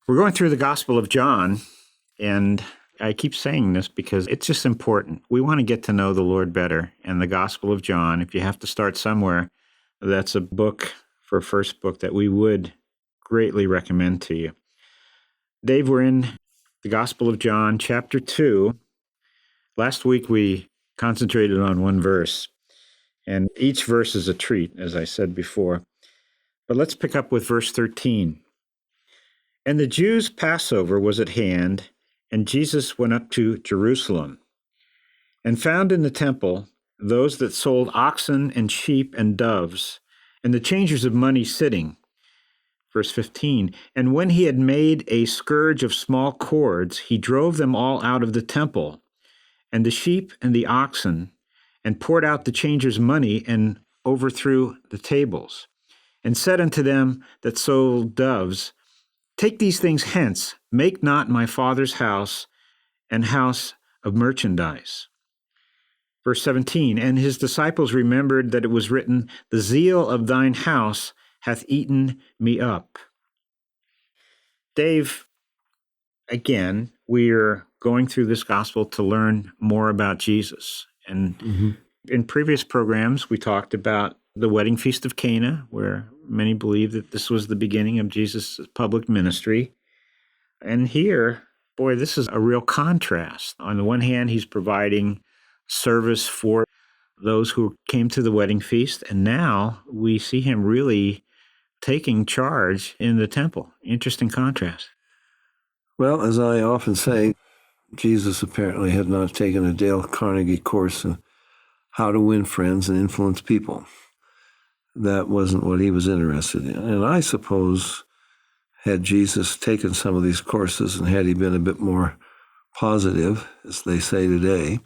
We're going through the Gospel of John, and I keep saying this because it's just important. We want to get to know the Lord better. And the Gospel of John, if you have to start somewhere, that's a book for a first book that we would greatly recommend to you. Dave, we're in the Gospel of John, chapter 2. Last week we concentrated on one verse, and each verse is a treat, as I said before. But let's pick up with verse 13. And the Jews' Passover was at hand, and Jesus went up to Jerusalem, and found in the temple those that sold oxen and sheep and doves, and the changers of money sitting. Verse 15, and when he had made a scourge of small cords, he drove them all out of the temple, and the sheep and the oxen, and poured out the changers' money, and overthrew the tables, and said unto them that sold doves, Take these things hence, make not my Father's house an house of merchandise. Verse 17, and his disciples remembered that it was written, The zeal of thine house hath eaten me up. Dave, again, we're going through this gospel to learn more about Jesus. And in previous programs, we talked about the wedding feast of Cana, where many believe that this was the beginning of Jesus' public ministry. And here, boy, this is a real contrast. On the one hand, he's providing service for those who came to the wedding feast, and now we see him really taking charge in the temple. Interesting contrast. Well, as I often say, Jesus apparently had not taken a Dale Carnegie course in how to win friends and influence people. That wasn't what he was interested in. And I suppose had Jesus taken some of these courses and had he been a bit more positive, as they say today,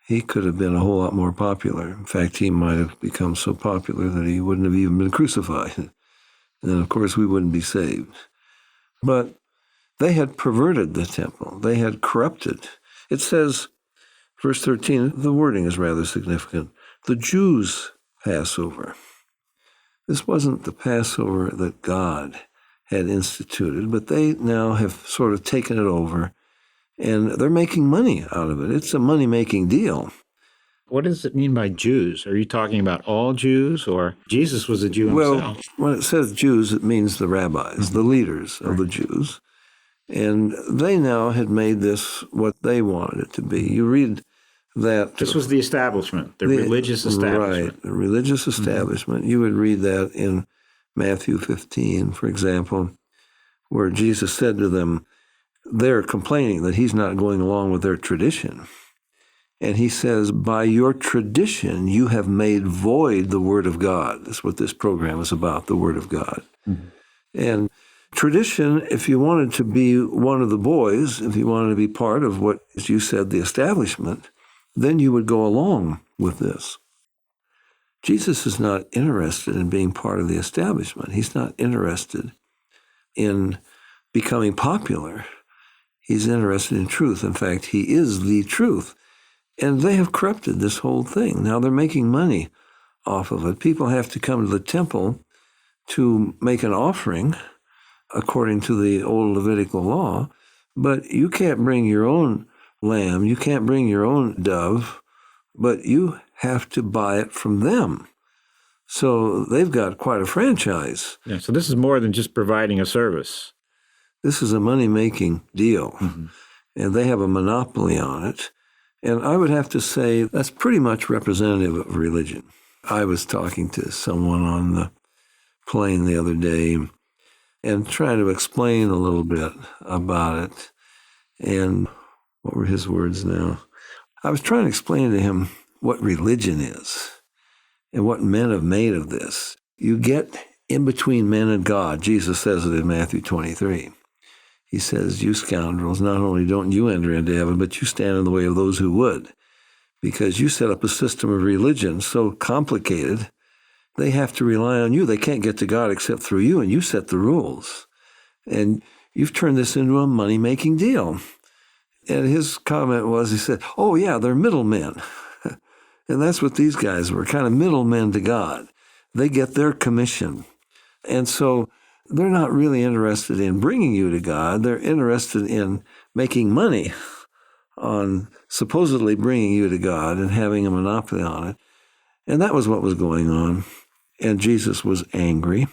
he could have been a whole lot more popular. In fact, he might have become so popular that he wouldn't have even been crucified. And then, of course, we wouldn't be saved. But they had perverted the temple. They had corrupted. It says, verse 13, the wording is rather significant. The Jews' Passover. This wasn't the Passover that God had instituted, but they now have sort of taken it over, and they're making money out of it. It's a money-making deal. What does it mean by Jews? Are you talking about all Jews, or Jesus was a Jew himself? Well, when it says Jews, it means the rabbis, the leaders of the Jews. And they now had made this what they wanted it to be. You read that. This was the establishment, the religious establishment. Right, the religious establishment. You would read that in Matthew 15, for example, where Jesus said to them, they're complaining that he's not going along with their tradition. And he says, by your tradition, you have made void the Word of God. That's what this program is about, the Word of God. And tradition, if you wanted to be one of the boys, if you wanted to be part of what, as you said, the establishment, then you would go along with this. Jesus is not interested in being part of the establishment. He's not interested in becoming popular. He's interested in truth. In fact, he is the truth. And they have corrupted this whole thing. Now they're making money off of it. People have to come to the temple to make an offering according to the old Levitical law, but you can't bring your own lamb, you can't bring your own dove, but you have to buy it from them. So they've got quite a franchise. Yeah, so this is more than just providing a service. This is a money-making deal, and they have a monopoly on it. And I would have to say that's pretty much representative of religion. I was talking to someone on the plane the other day and trying to explain a little bit about it. And what were his words now? I was trying to explain to him what religion is and what men have made of this. You get in between men and God. Jesus says it in Matthew 23. He says, you scoundrels, not only don't you enter into heaven, but you stand in the way of those who would, because you set up a system of religion so complicated, they have to rely on you. They can't get to God except through you, and you set the rules. And you've turned this into a money-making deal. And his comment was, he said, oh, yeah, they're middlemen. And that's what these guys were, kind of middlemen to God. They get their commission. And so they're not really interested in bringing you to God. They're interested in making money on supposedly bringing you to God and having a monopoly on it. And that was what was going on. And Jesus was angry,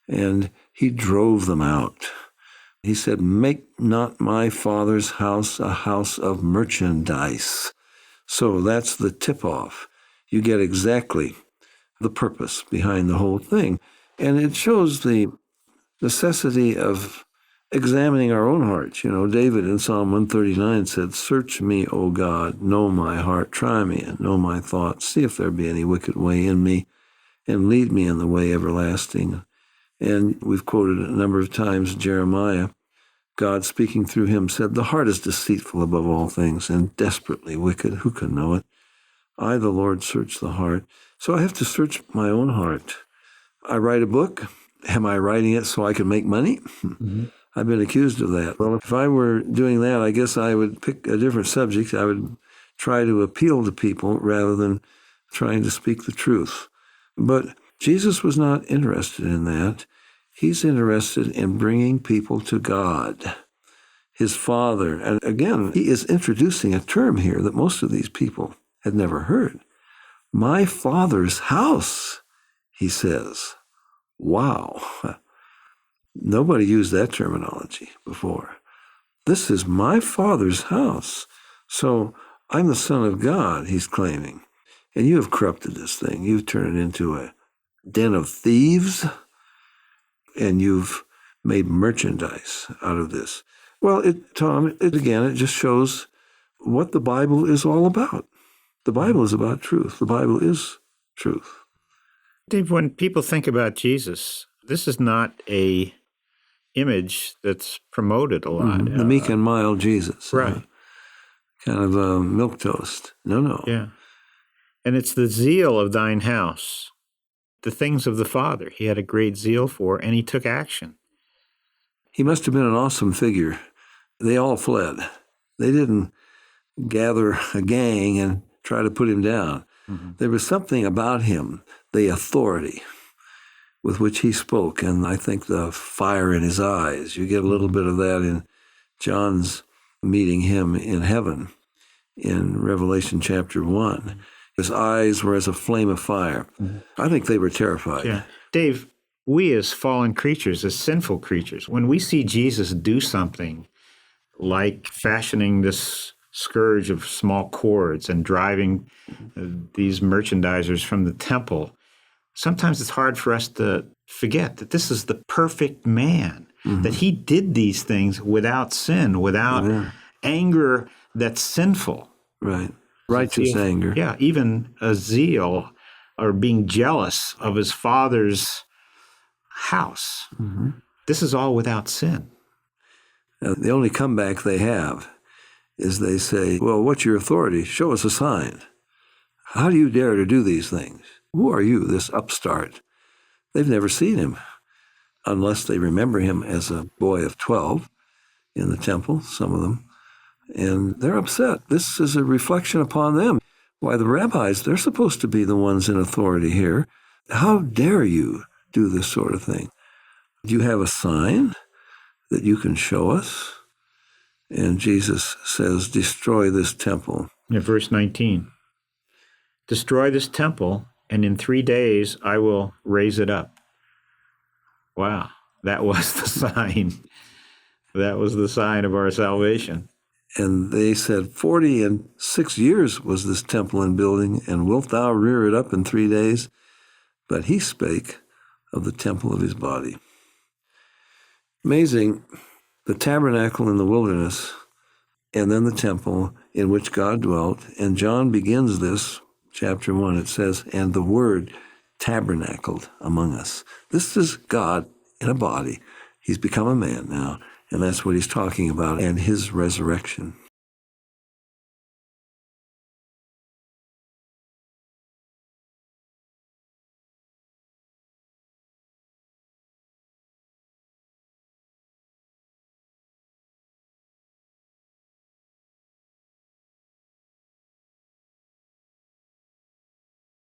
and he drove them out. He said, "Make not my Father's house a house of merchandise." So that's the tip-off. You get exactly the purpose behind the whole thing. And it shows the necessity of examining our own hearts. You know, David in Psalm 139 said, "Search me, O God, know my heart, try me and know my thoughts, see if there be any wicked way in me, and lead me in the way everlasting." And we've quoted a number of times Jeremiah. God speaking through him said, "The heart is deceitful above all things and desperately wicked. Who can know it? I, the Lord, search the heart." So I have to search my own heart. I write a book. Am I writing it so I can make money? Mm-hmm. I've been accused of that. Well, if I were doing that, I guess I would pick a different subject. I would try to appeal to people rather than trying to speak the truth. But Jesus was not interested in that. He's interested in bringing people to God, his Father. And again, he is introducing a term here that most of these people had never heard. My Father's house, he says. Wow. Nobody used that terminology before. This is my Father's house. So I'm the Son of God, he's claiming. And you have corrupted this thing. You've turned it into a den of thieves, and you've made merchandise out of this. Well, Tom, it just shows what the Bible is all about. The Bible is about truth. The Bible is truth. Dave, when people think about Jesus, this is not a image that's promoted a lot. The meek and mild Jesus. Right. Kind of a milquetoast. No. Yeah. And it's the zeal of thine house, the things of the Father he had a great zeal for, and he took action. He must have been an awesome figure. They all fled. They didn't gather a gang and try to put him down. Mm-hmm. There was something about him, the authority with which he spoke, and I think the fire in his eyes. You get a little bit of that in John's meeting him in heaven in Revelation chapter 1. His eyes were as a flame of fire. Mm-hmm. I think they were terrified. Yeah. Dave, we as fallen creatures, as sinful creatures, when we see Jesus do something like fashioning this scourge of small cords and driving these merchandisers from the temple, sometimes it's hard for us to forget that this is the perfect man, mm-hmm. that he did these things without sin, without anger that's sinful. Right. Righteous anger. Yeah, even a zeal or being jealous of his Father's house. Mm-hmm. This is all without sin. Now, the only comeback they have is they say, well, what's your authority? Show us a sign. How do you dare to do these things? Who are you, this upstart? They've never seen him, unless they remember him as a boy of 12 in the temple, some of them. And they're upset. This is a reflection upon them. Why, the rabbis, they're supposed to be the ones in authority here. How dare you do this sort of thing? Do you have a sign that you can show us? And Jesus says, destroy this temple. Yeah, verse 19. Destroy this temple, and in 3 days I will raise it up. Wow, that was the sign. That was the sign of our salvation. And they said, 46 years was this temple in building, and wilt thou rear it up in 3 days? But he spake of the temple of his body. Amazing, the tabernacle in the wilderness, and then the temple in which God dwelt. And John begins this, chapter 1, it says, and the Word tabernacled among us. This is God in a body. He's become a man now. And that's what he's talking about, and his resurrection.